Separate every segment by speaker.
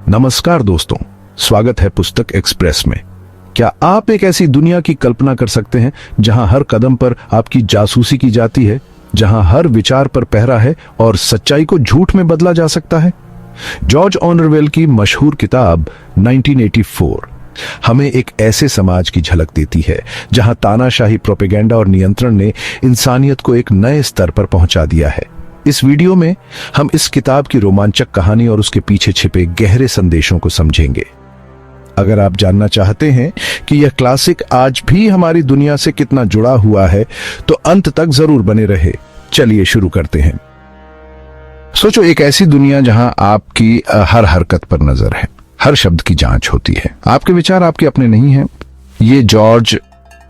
Speaker 1: नमस्कार दोस्तों, स्वागत है पुस्तक एक्सप्रेस में। क्या आप एक ऐसी दुनिया की कल्पना कर सकते हैं जहां हर कदम पर आपकी जासूसी की जाती है, जहां हर विचार पर पहरा है और सच्चाई को झूठ में बदला जा सकता है? जॉर्ज ऑनरवेल की मशहूर किताब 1984 हमें एक ऐसे समाज की झलक देती है जहां तानाशाही प्रोपेगेंडा और नियंत्रण ने इंसानियत को एक नए स्तर पर पहुंचा दिया है। इस वीडियो में हम इस किताब की रोमांचक कहानी और उसके पीछे छिपे गहरे संदेशों को समझेंगे। अगर आप जानना चाहते हैं कि यह क्लासिक आज भी हमारी दुनिया से कितना जुड़ा हुआ है, तो अंत तक जरूर बने रहे। चलिए शुरू करते हैं। सोचो, एक ऐसी दुनिया जहां आपकी हर हरकत पर नजर है, हर शब्द की जांच होती है, आपके विचार आपके अपने नहीं हैं। ये जॉर्ज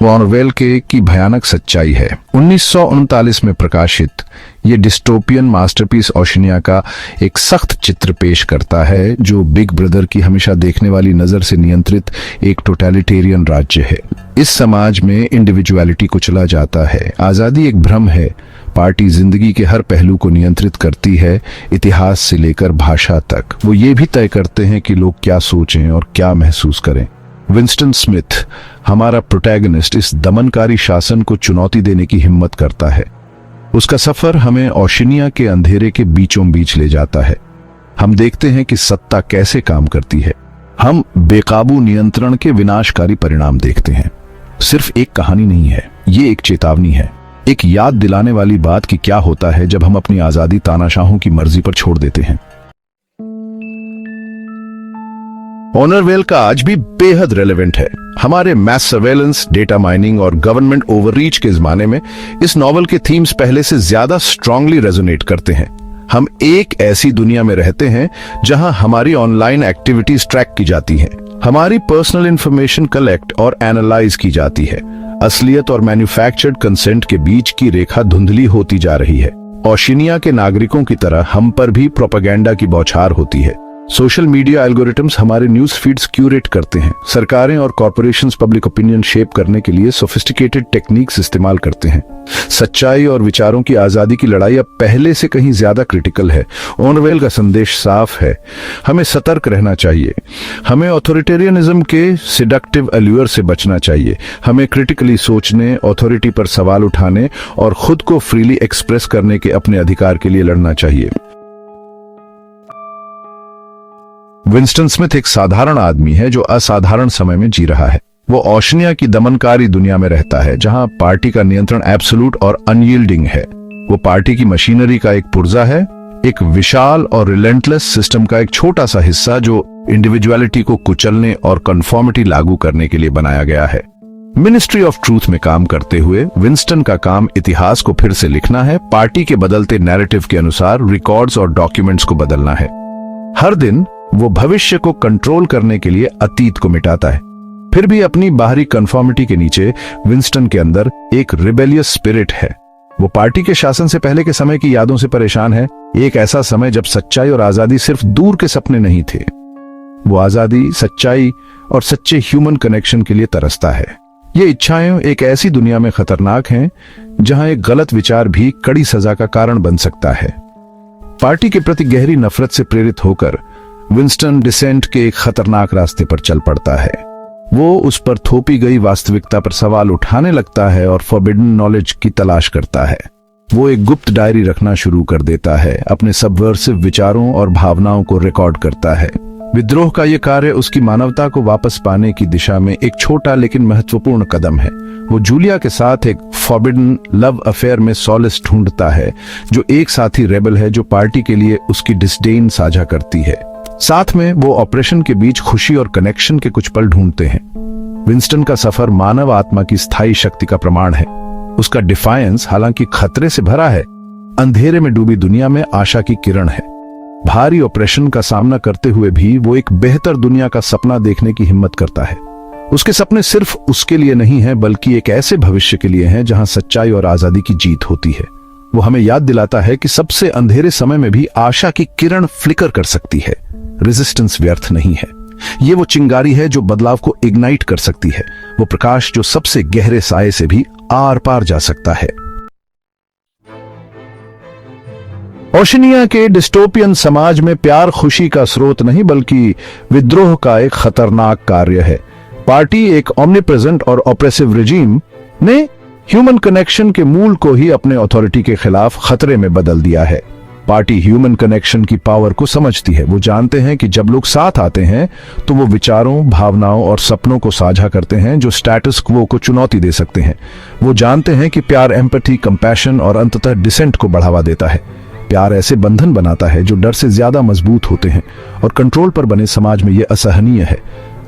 Speaker 1: ऑरवेल की भयानक सच्चाई है। 1939 में प्रकाशित ये डिस्टोपियन मास्टरपीस ओशनिया का एक सख्त चित्र पेश करता है, जो बिग ब्रदर की हमेशा देखने वाली नजर से नियंत्रित एक टोटलिटेरियन राज्य है। इस समाज में इंडिविजुअलिटी कुचला जाता है, आजादी एक भ्रम है, पार्टी जिंदगी के हर पहलू को नियंत्रित करती है, इतिहास से लेकर भाषा तक। वो ये भी तय करते हैं कि लोग क्या सोचें और क्या महसूस करें। विंस्टन स्मिथ, हमारा प्रोटैगनिस्ट, इस दमनकारी शासन को चुनौती देने की हिम्मत करता है। उसका सफर हमें ओशनिया के अंधेरे के बीचों बीच ले जाता है। हम देखते हैं कि सत्ता कैसे काम करती है। हम बेकाबू नियंत्रण के विनाशकारी परिणाम देखते हैं। सिर्फ एक कहानी नहीं है, ये एक चेतावनी है, एक याद दिलाने वाली बात कि क्या होता है जब हम अपनी आजादी तानाशाहों की मर्जी पर छोड़ देते हैं। ऑनरवेल का आज भी बेहद रेलेवेंट है। हमारे मैस सर्वेलेंस, डेटा माइनिंग और गवर्नमेंट ओवररीच के जमाने में इस नॉवल के थीम्स पहले से ज्यादा स्ट्रांगली रेजोनेट करते हैं। हम एक ऐसी दुनिया में रहते हैं जहां हमारी ऑनलाइन एक्टिविटीज ट्रैक की जाती हैं, हमारी पर्सनल इंफॉर्मेशन कलेक्ट और एनालाइज की जाती है। असलियत और मैन्युफैक्चर्ड कंसेंट के बीच की रेखा धुंधली होती जा रही है। ओशनिया के नागरिकों की तरह हम पर भी प्रोपेगेंडा की बौछार होती है। सोशल मीडिया एल्गोरिथम्स हमारे न्यूज फीड्स क्यूरेट करते हैं। सरकारें और कॉर्पोरेशंस पब्लिक ओपिनियन शेप करने के लिए सोफिस्टिकेटेड टेक्निक्स इस्तेमाल करते हैं। सच्चाई और विचारों की आजादी की लड़ाई अब पहले से कहीं ज्यादा क्रिटिकल है। ऑनरवेल का संदेश साफ है, हमें सतर्क रहना चाहिए। हमें ऑथोरिटेरियनिज्म के सिडक्टिव अल्यूर से बचना चाहिए। हमें क्रिटिकली सोचने, अथॉरिटी पर सवाल उठाने और खुद को फ्रीली एक्सप्रेस करने के अपने अधिकार के लिए लड़ना चाहिए। विंस्टन स्मिथ एक साधारण आदमी है जो असाधारण समय में जी रहा है। वो ओशनिया की दमनकारी दुनिया में रहता है, जहां पार्टी का नियंत्रण एब्सोल्यूट और अनयील्डिंग है। वो पार्टी की मशीनरी का एक पुर्जा है, एक विशाल और रिलेंटलेस सिस्टम का एक छोटा सा हिस्सा जो इंडिविजुअलिटी को कुचलने और कन्फॉर्मिटी लागू करने के लिए बनाया गया है। मिनिस्ट्री ऑफ ट्रूथ में काम करते हुए विंस्टन का काम इतिहास को फिर से लिखना है, पार्टी के बदलते नैरेटिव के अनुसार रिकॉर्ड्स और डॉक्यूमेंट्स को बदलना है। हर दिन वो भविष्य को कंट्रोल करने के लिए अतीत को मिटाता है। फिर भी अपनी बाहरी कन्फॉर्मिटी के नीचे विंस्टन के अंदर एक रिबेलियस स्पिरिट है। वो पार्टी के शासन से पहले के समय की यादों से परेशान है, एक ऐसा समय जब सच्चाई और आजादी सिर्फ दूर के सपने नहीं थे। वो आजादी, सच्चाई और सच्चे ह्यूमन कनेक्शन के लिए तरसता है। ये इच्छाएं एक ऐसी दुनिया में खतरनाक हैं जहां एक गलत विचार भी कड़ी सजा का कारण बन सकता है। पार्टी के प्रति गहरी नफरत से प्रेरित होकर विंस्टन डिसेंट के एक खतरनाक रास्ते पर चल पड़ता है। वो उस पर थोपी गई वास्तविकता पर सवाल उठाने लगता है और फॉरबिडन नॉलेज की तलाश करता है। वो एक गुप्त डायरी रखना शुरू कर देता है, अपने सबवर्सिव विचारों और भावनाओं को रिकॉर्ड करता है। विद्रोह का ये कार्य उसकी मानवता को वापस पाने की दिशा में एक छोटा लेकिन महत्वपूर्ण कदम है। वो जूलिया के साथ एक फॉरबिडन लव अफेयर में सॉलिस ढूंढता है, जो एक साथी रेबल है जो पार्टी के लिए उसकी डिस्डेन साझा करती है। साथ में वो ऑपरेशन के बीच खुशी और कनेक्शन के कुछ पल ढूंढते हैं। विंस्टन का सफर मानव आत्मा की स्थायी शक्ति का प्रमाण है। उसका डिफायंस हालांकि खतरे से भरा है, अंधेरे में डूबी दुनिया में आशा की किरण है। भारी ऑपरेशन का सामना करते हुए भी वो एक बेहतर दुनिया का सपना देखने की हिम्मत करता है। उसके सपने सिर्फ उसके लिए नहीं हैं, बल्कि एक ऐसे भविष्य के लिए हैं जहां सच्चाई और आजादी की जीत होती है। वो हमें याद दिलाता है कि सबसे अंधेरे समय में भी आशा की किरण फ्लिकर कर सकती है। रेजिस्टेंस व्यर्थ नहीं है। ये वो चिंगारी है जो बदलाव को इग्नाइट कर सकती है, वो प्रकाश जो सबसे गहरे साये से भी आर पार जा सकता है। ओशनिया के डिस्टोपियन समाज में प्यार खुशी का स्रोत नहीं बल्कि विद्रोह का एक खतरनाक कार्य है। पार्टी, एक ओमनीप्रेजेंट और ऑप्रेसिव रिजीम, ने ह्यूमन कनेक्शन के मूल को ही अपने अथॉरिटी के खिलाफ खतरे में बदल दिया है। पार्टी ह्यूमन कनेक्शन की पावर को समझती है। वो जानते हैं कि जब लोग साथ आते हैं तो वो विचारों, भावनाओं और सपनों को साझा करते हैं जो स्टेटस क्वो को चुनौती दे सकते हैं। वो जानते हैं कि प्यार एम्पैथी, कंपैशन और अंततः डिसेंट को बढ़ावा देता है। प्यार ऐसे बंधन बनाता है जो डर से ज्यादा मजबूत होते हैं, और कंट्रोल पर बने समाज में यह असहनीय है।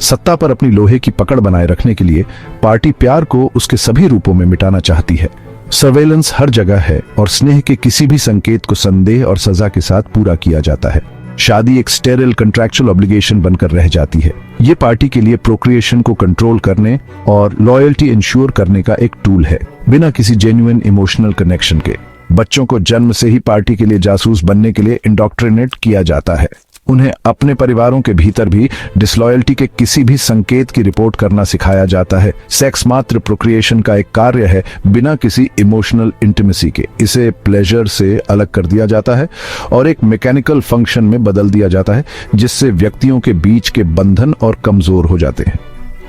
Speaker 1: सत्ता पर अपनी लोहे की पकड़ बनाए रखने के लिए पार्टी प्यार को उसके सभी रूपों में मिटाना चाहती है। सर्वेलेंस हर जगह है और स्नेह के किसी भी संकेत को संदेह और सजा के साथ पूरा किया जाता है। शादी एक स्टेरिल कंट्रैक्चुअल ऑब्लिगेशन बनकर रह जाती है। ये पार्टी के लिए प्रोक्रिएशन को कंट्रोल करने और लॉयल्टी इंश्योर करने का एक टूल है, बिना किसी जेन्युइन इमोशनल कनेक्शन के। बच्चों को जन्म से ही पार्टी के लिए जासूस बनने के लिए इंडोक्ट्रिनेट किया जाता है। उन्हें अपने परिवारों के भीतर भी डिसलॉयल्टी के किसी भी संकेत की रिपोर्ट करना सिखाया जाता है। सेक्स मात्र प्रोक्रिएशन का एक कार्य है, बिना किसी इमोशनल इंटीमेसी के। इसे प्लेजर से अलग कर दिया जाता है और एक मैकेनिकल फंक्शन में बदल दिया जाता है, जिससे व्यक्तियों के बीच के बंधन और कमजोर हो जाते हैं।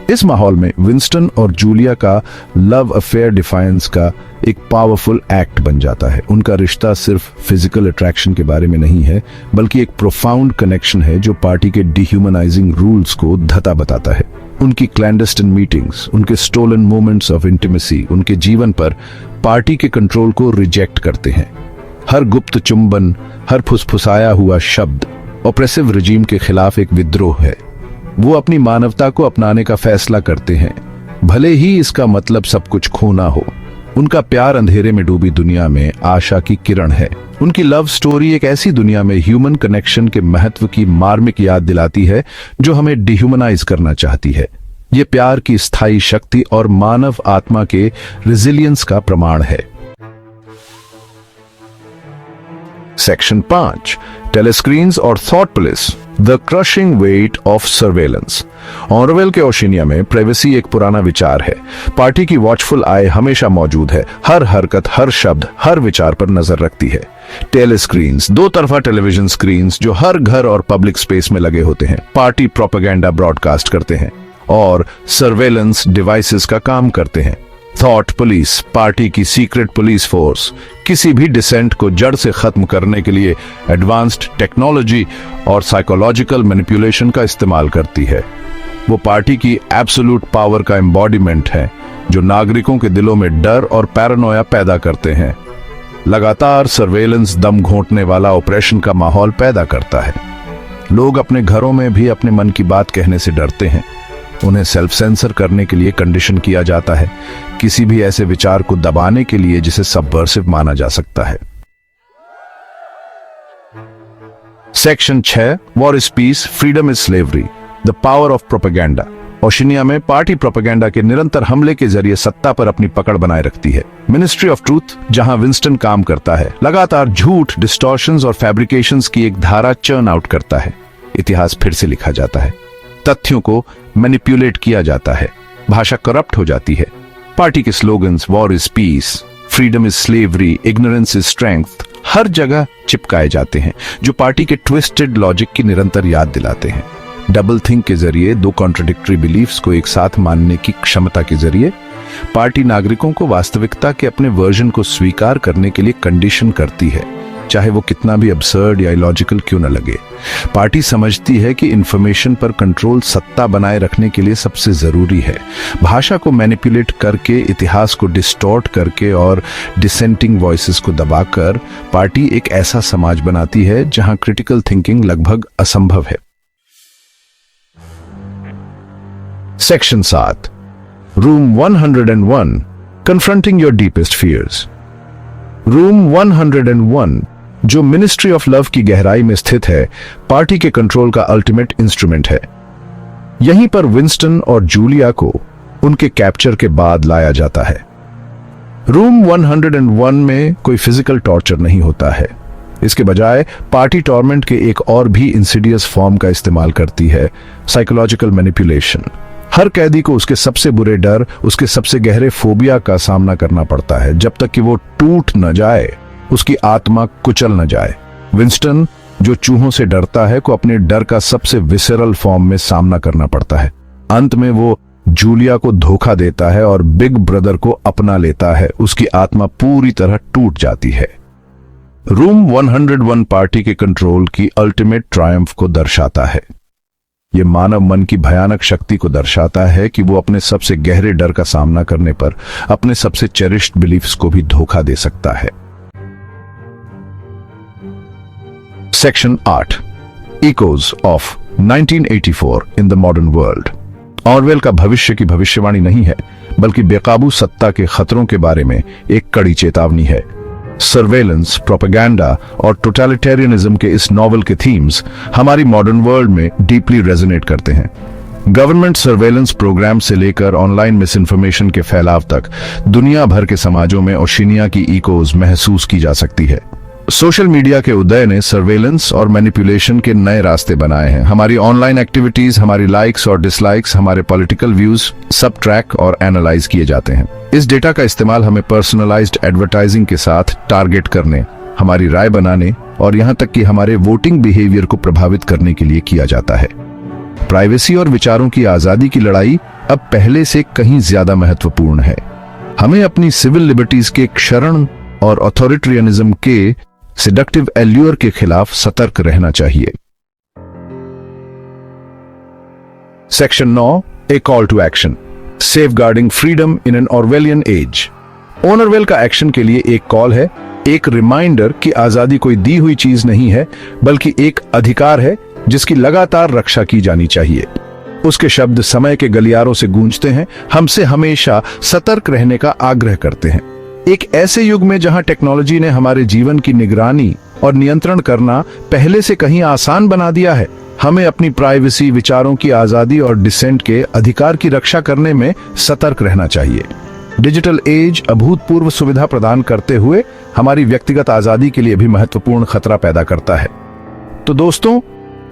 Speaker 1: इस माहौल में विंस्टन और जूलिया का लव अफेयर डिफायंस का एक पावरफुल एक्ट बन जाता है। उनका रिश्ता सिर्फ फिजिकल अट्रैक्शन के बारे में नहीं है, बल्कि एक प्रोफाउंड कनेक्शन है जो पार्टी के डिह्यूमनाइजिंग रूल्स को धता बताता है। उनकी क्लैंडस्टाइन मीटिंग्स, उनके स्टोलन मोमेंट्स ऑफ इंटीमेसी उनके जीवन पर पार्टी के कंट्रोल को रिजेक्ट करते हैं। हर गुप्त चुंबन, हर फुसफुसाया हुआ शब्द ऑप्रेसिव रिजीम के खिलाफ एक विद्रोह है। वो अपनी मानवता को अपनाने का फैसला करते हैं, भले ही इसका मतलब सब कुछ खोना हो। उनका प्यार अंधेरे में डूबी दुनिया में आशा की किरण है। उनकी लव स्टोरी एक ऐसी दुनिया में ह्यूमन कनेक्शन के महत्व की मार्मिक याद दिलाती है जो हमें डिह्यूमनाइज करना चाहती है। ये प्यार की स्थायी शक्ति और मानव आत्मा के रिजिलियंस का प्रमाण है। सेक्शन 5, टेलीस्क्रीन्स और thought police, the crushing weight of surveillance. Orwell के ओशिनिया में प्राइवेसी एक पुराना विचार है। पार्टी की वॉचफुल आई हमेशा मौजूद है, हर हरकत, हर शब्द, हर विचार पर नजर रखती है। टेलीस्क्रीन्स, दो तरफा टेलीविजन स्क्रीन्स जो हर घर और पब्लिक स्पेस में लगे होते हैं, पार्टी प्रोपेगेंडा ब्रॉडकास्ट करते हैं और सर्वेलेंस डिवाइसेस का काम करते हैं। थॉट पुलिस, पार्टी की सीक्रेट पुलिस फोर्स, किसी भी डिसेंट को जड़ से खत्म करने के लिए एडवांस्ड टेक्नोलॉजी और साइकोलॉजिकल मैनिपुलेशन का इस्तेमाल करती है। वो पार्टी की एब्सोल्यूट पावर का एम्बॉडीमेंट है, जो नागरिकों के दिलों में डर और पैरानोया पैदा करते हैं। लगातार सर्वेलेंस दम घोंटने वाला ऑपरेशन का माहौल पैदा करता है। लोग अपने घरों में भी अपने मन की बात कहने से डरते हैं। उन्हें सेल्फ सेंसर करने के लिए कंडीशन किया जाता है, किसी भी ऐसे विचार को दबाने के लिए जिसे सबवर्सिव माना जा सकता है। Section 6, war is peace, freedom is slavery, the power of propaganda. Oceania में पार्टी प्रोपेगेंडा के निरंतर हमले के जरिए सत्ता पर अपनी पकड़ बनाए रखती है। मिनिस्ट्री ऑफ ट्रूथ, जहां विंस्टन काम करता है, लगातार झूठ, डिस्टॉर्शंस और फैब्रिकेशंस की एक धारा चर्न आउट करता है। इतिहास फिर से लिखा जाता है, तथ्यों को मैनिपुलेट किया जाता है, भाषा करप्ट हो जाती है। पार्टी के slogans war is peace, freedom is slavery, ignorance is strength हर जगह चिपकाए जाते हैं, जो पार्टी के ट्विस्टेड लॉजिक की निरंतर याद दिलाते हैं। डबल थिंक के जरिए, दो कॉन्ट्रडिक्टरी बिलीफ्स को एक साथ मानने की क्षमता के जरिए, पार्टी नागरिकों को वास्तविकता के अपने वर्जन को स्वीकार करने के लिए कंडीशन करती है, चाहे वो कितना भी अब्सर्ड या इलॉजिकल क्यों न लगे। पार्टी समझती है कि इंफॉर्मेशन पर कंट्रोल सत्ता बनाए रखने के लिए सबसे जरूरी है। भाषा को मैनिपुलेट करके, इतिहास को डिस्टॉर्ट करके और डिसेंटिंग वॉइसेस को दबाकर पार्टी एक ऐसा समाज बनाती है जहां क्रिटिकल थिंकिंग लगभग असंभव है। Section 7, room 101, confronting your deepest fears. Room 101, जो मिनिस्ट्री ऑफ लव की गहराई में स्थित है, पार्टी के कंट्रोल का अल्टीमेट इंस्ट्रूमेंट है। यहीं पर विंस्टन और जूलिया को उनके कैप्चर के बाद लाया जाता है। रूम 101 में कोई फिजिकल टॉर्चर नहीं होता है। इसके बजाय पार्टी टॉर्मेंट के एक और भी इंसिडियस फॉर्म का इस्तेमाल करती है, साइकोलॉजिकल मैनिपुलेशन। हर कैदी को उसके सबसे बुरे डर, उसके सबसे गहरे फोबिया का सामना करना पड़ता है, जब तक कि वो टूट न जाए, उसकी आत्मा कुचल न जाए। विंस्टन, जो चूहों से डरता है, को अपने डर का सबसे विसरल फॉर्म में सामना करना पड़ता है। अंत में वो जूलिया को धोखा देता है और बिग ब्रदर को अपना लेता है। उसकी आत्मा पूरी तरह टूट जाती है। रूम 101 पार्टी के कंट्रोल की अल्टीमेट ट्रायम्फ को दर्शाता है। यह मानव मन की भयानक शक्ति को दर्शाता है कि वो अपने सबसे गहरे डर का सामना करने पर अपने सबसे चेरिश्ड बिलीफ्स को भी धोखा दे सकता है। Section 8, echoes of 1984 in the modern world. Orwell का भविष्य की भविष्यवाणी नहीं है, बल्कि बेकाबू सत्ता के खतरों के बारे में एक कड़ी चेतावनी है। सर्वेलेंस, प्रोपेगेंडा और टोटलिटेरियनिज्म के इस नॉवल के थीम्स हमारी मॉडर्न वर्ल्ड में डीपली रेजोनेट करते हैं। गवर्नमेंट सर्वेलेंस प्रोग्राम से लेकर ऑनलाइन मिस इन्फॉर्मेशन के फैलाव तक दुनिया भर के समाजों में ओशिनिया की इकोज महसूस की जा सकती है। सोशल मीडिया के उदय ने सर्वेलेंस और मैनिपुलेशन के नए रास्ते बनाए हैं। हमारी ऑनलाइन एक्टिविटीज, हमारी लाइक्स और डिसलाइक्स, हमारे पॉलिटिकल व्यूज सब ट्रैक और एनालाइज किए जाते हैं। इस डेटा का इस्तेमाल हमें पर्सनलाइज्ड एडवर्टाइजिंग के साथ टारगेट करने, हमारी राय बनाने और यहां तक कि हमारे वोटिंग बिहेवियर को प्रभावित करने के लिए किया जाता है। प्राइवेसी और विचारों की आजादी की लड़ाई अब पहले से कहीं ज्यादा महत्वपूर्ण है। हमें अपनी सिविल लिबर्टीज के क्षरण और अथॉरिटेरियनिज्म के सेडक्टिव एल्यूर के खिलाफ सतर्क रहना चाहिए। Section 9, a call to action, safeguarding freedom in an Orwellian age. Orwell का एक्शन के लिए एक कॉल है, एक रिमाइंडर कि आजादी कोई दी हुई चीज नहीं है, बल्कि एक अधिकार है जिसकी लगातार रक्षा की जानी चाहिए। उसके शब्द समय के गलियारों से गूंजते हैं, हमसे हमेशा सतर्क रहने का आग्रह करते हैं। एक ऐसे युग में जहां टेक्नोलॉजी ने हमारे जीवन की निगरानी और नियंत्रण करना पहले से कहीं आसान बना दिया है, हमें अपनी प्राइवेसी, विचारों की आजादी और डिसेंट के अधिकार की रक्षा करने में सतर्क रहना चाहिए। डिजिटल एज अभूतपूर्व सुविधा प्रदान करते हुए हमारी व्यक्तिगत आजादी के लिए भी महत्वपूर्ण खतरा पैदा करता है। तो दोस्तों,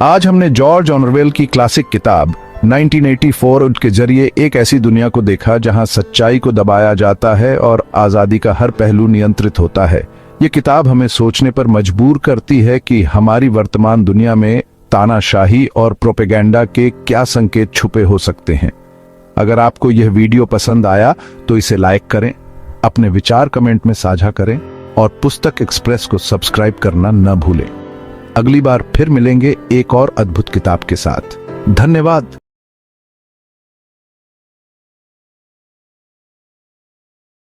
Speaker 1: आज हमने जॉर्ज ऑरवेल की क्लासिक किताब 1984 के जरिए एक ऐसी दुनिया को देखा जहां सच्चाई को दबाया जाता है और आजादी का हर पहलू नियंत्रित होता है। ये किताब हमें सोचने पर मजबूर करती है कि हमारी वर्तमान दुनिया में तानाशाही और प्रोपेगेंडा के क्या संकेत छुपे हो सकते हैं। अगर आपको यह वीडियो पसंद आया तो इसे लाइक करें, अपने विचार कमेंट में साझा करें और पुस्तक एक्सप्रेस को सब्सक्राइब करना न भूलें। अगली बार फिर मिलेंगे एक और अद्भुत किताब के साथ। धन्यवाद।